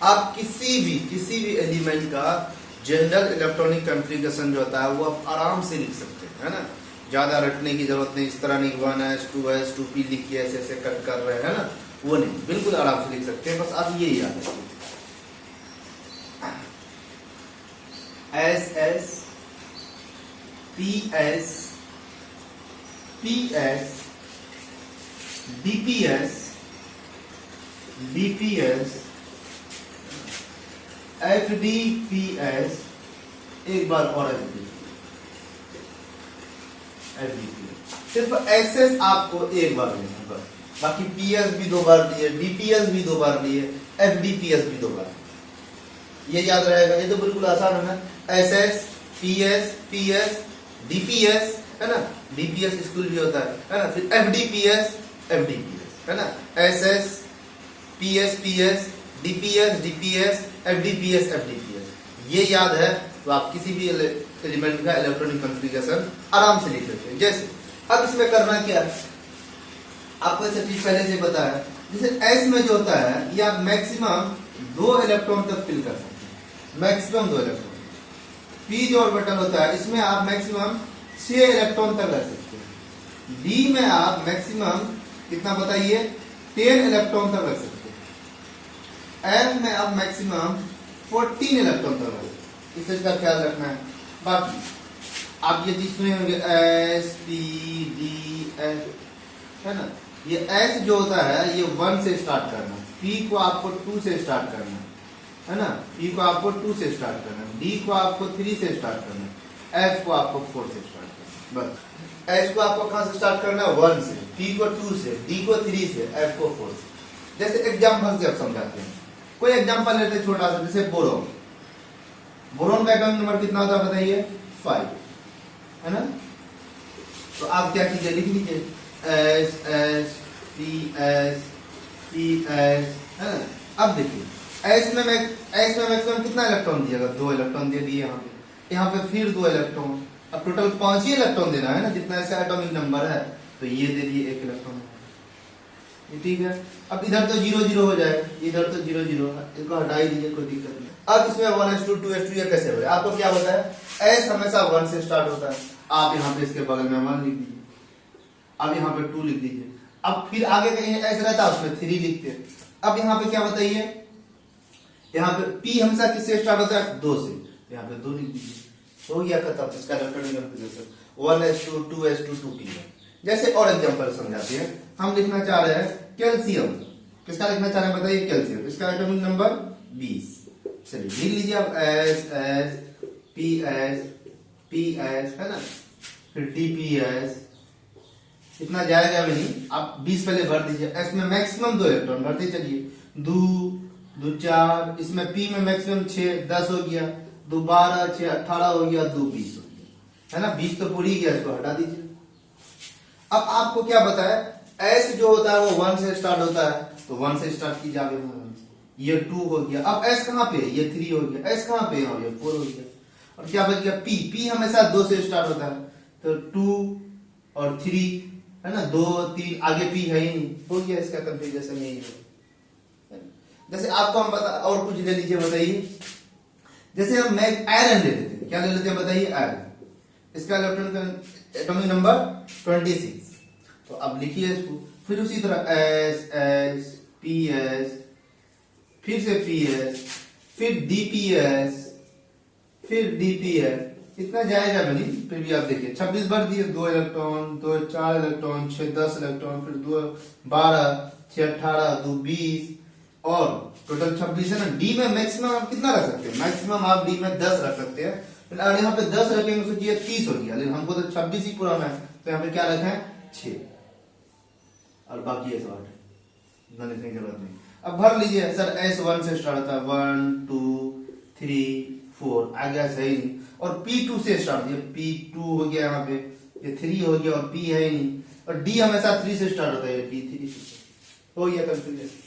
आप किसी भी एलिमेंट का जनरल इलेक्ट्रॉनिक कॉन्फ़िगरेशन जो होता है वो आप आराम से लिख सकते हैं, है ना। ज्यादा रटने की जरूरत नहीं, इस तरह नहीं 1s 2s 2p लिख के ऐसे ऐसे कट कर रहे हैं, है ना, वो नहीं, बिल्कुल आराम से लिख सकते हैं। बस आप ये याद रखिए, SS PS PS DPS DPS FDPS, एक बार और FDPS, सिर्फ SS आपको एक बार लेना बस, बाकी PS भी 2 बार लिए, DPS भी 2 बार लिए, FDPS भी 2 बार, ये याद रहेगा। ये तो बिल्कुल आसान है ना, SS PS PS DPS, है ना, DPS स्कूल भी होता है ना, फिर FDPS FDPS, है ना, SS PS PS DPS DPS FDPS FDPS, ये याद है तो आप किसी भी एलिमेंट का इलेक्ट्रॉनिक कॉन्फ़िगरेशन आराम से लिख सकते हैं। जैसे अब इसमें करना क्या है, आपको ऐसा चीज पहले से पता है, जैसे S में जो होता है ये आप मैक्सिमम 2 इलेक्ट्रॉन तक फिल कर सकते हैं, मैक्सिमम 2 इलेक्ट्रॉन। P जो ऑर्बिटल होता है इसमें आप मैक्सिमम 6 इलेक्ट्रॉन तक रख सकते हैं। D में आप मैक्सिमम कितना बताइए, 10 इलेक्ट्रॉन तक रख सकते हैं। F में आप मैक्सिमम 14 इलेक्ट्रॉन तक रख सकते हैं, इस चीज का ख्याल रखना है। बाकी आप ये चीज सुने होंगे S P D F, है ना, ये S जो होता है ये 1 से स्टार्ट करना, P को आपको 2 से स्टार्ट करना, है ना, P को आपको 2 से स्टार्ट करना, D को आपको 3 से स्टार्ट करना, F को आपको 4 से स्टार्ट करना। बस S को आपको कहां से स्टार्ट करना है, 1 से, P को 2 से, D को 3 से, F को 4 से। जैसे एग्जाम्पल से आप समझाते हैं, कोई एग्जाम्पल लेते हैं छोटा सा, जैसे बोरोन। बोरोन का एटॉमिक नंबर कितना होता है बताइए, 5, है ना। तो आप क्या कीजिए, लिख लीजिए S S P S P S, है ना। अब देखिए S में मैक्सिमम कितना इलेक्ट्रॉन दिएगा, 2 इलेक्ट्रॉन दे दिए यहाँ पे फिर 2 इलेक्ट्रॉन, अब टोटल 5 ही इलेक्ट्रॉन देना है ना, जितना ऐसा एटॉमिक नंबर है, तो ये दे दिए 1 इलेक्ट्रॉन, ठीक है। अब इधर तो 0 0 हो जाएगा, इधर तो 0 0, इसको हटा ही दीजिए, कोई दिक्कत नहीं। अब इसमें 1s2 2s2 ये कैसे हो रहा है, आपको क्या होता है, S हमेशा 1 से स्टार्ट होता है, आप यहाँ पे इसके बगल में 1 लिख दीजिए, अब यहाँ पे 2 लिख दीजिए, अब फिर आगे कहीं S रहता है उसमें 3 लिखते हैं। अब यहाँ पे क्या बताइए, यहाँ पे P हमेशा किससे स्टार्ट होता है, 2 से, यहाँ पे 2 लिख दीजिए, हो गया खत्म इसका electronic configuration 1s2 2s2 2p है। जैसे और एग्जांपल समझाते हैं, हम लिखना चाह रहे हैं कैल्शियम, किसका लिखना चाह रहे हैं बताइए, कैल्शियम, इसका एटॉमिक नंबर 20। चलिए लिख लीजिए आप S S P S P S, है ना, फिर DPS, इतना जाएगा भी नहीं, आप 20 पहले भर दीजिए। S में मैक्सिमम 2 इलेक्ट्रॉन भरते चलिए, 2 2 4, इसमें P में मैक्सिमम 6 10 हो गया, 2 12 6 18 हो गया, 2 20 हो गया, है ना, 20 तो पूरी गया, इसको हटा दीजिए। अब आपको क्या बताया, S जो होता है वो 1 से स्टार्ट होता है, तो 1 से स्टार्ट कीजिए, आगे ये 2 हो गया, अब S कहां पे, ये 3 हो गया, S कहां पे, ये 4 हो गया, और क्या बच गया P हमेशा 2 से स्टार्ट होता है, तो 2 और 3, है ना, 2 3, आगे P है ही नहीं, हो गया इसका कॉन्फ़िगरेशन यही है। जैसे आपको हम बता और कुछ ले लीजिए बताइए, जैसे हम आयरन ले लेते हैं, क्या ले लेते हैं बताइए, आयरन, इसका एटॉमिक नंबर 26। तो अब लिखिए इसको, फिर उसी तरह S S P S, फिर से PS, फिर DPS, फिर DPS, इतना जाएगा भी नहीं, फिर भी आप देखिए 26 भर दिए, 2 इलेक्ट्रॉन, 2 4 इलेक्ट्रॉन, 6 10 इलेक्ट्रॉन, फिर 2 12 6 18 2 20, और टोटल 26 है ना। D में मैक्सिमम आप कितना रख सकते हैं, मैक्सिमम आप D में 10 रख सकते हैं, और यहाँ पे 10 रखेंगे सोचिए 30 हो गया, लेकिन हमको तो 26 ही पुराना है, तो यहाँ पे क्या रखें 6, और बाकी ये 8, इतना लिखने की जरूरत नहीं। अब भर लीजिए, सर S 1 से स्टार्ट होता है, 1 2 3 4, आ गया सही नहीं, और P2 से स्टार्ट, ये P2 हो गया, यहाँ पे ये 3 हो गया, और P है ही नहीं, और D हमेशा 3 से स्टार्ट होता है, P3 हो गया कॉन्फ़िगरेशन।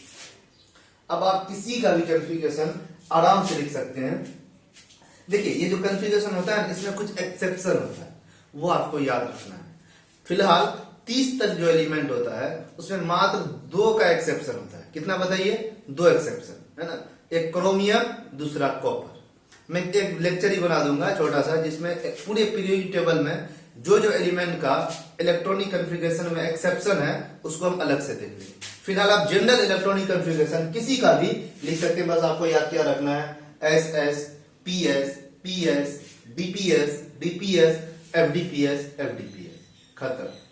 अब आप किसी का भी कॉन्फ़िगरेशन आराम से लिख सकते हैं। देखिए ये जो कॉन्फ़िगरेशन होता है इसमें कुछ एक्सेप्शन होता है, वो आपको याद रखना है। फिलहाल 30 तक जो एलिमेंट होता है उसमें मात्र 2 का एक्सेप्शन होता है, कितना बताइए, 2 एक्सेप्शन, है ना। एक क्रोमियम, दूसरा कॉपर। मैं एक लेक्चर ही बना दूंगा छोटा सा, जिसमें पूरे पीरियोडिक टेबल में जो जो एलिमेंट का इलेक्ट्रॉनिक कन्फिग्रेशन में एक्सेप्शन है उसको हम अलग से देख लेंगे। फिलहाल आप जनरल इलेक्ट्रॉनिक कन्फिग्रेशन किसी का भी लिख सकते हैं, बस आपको याद क्या रखना है, S S, P S, P S, DPS, DPS, FDPS, FDPS, खत्म।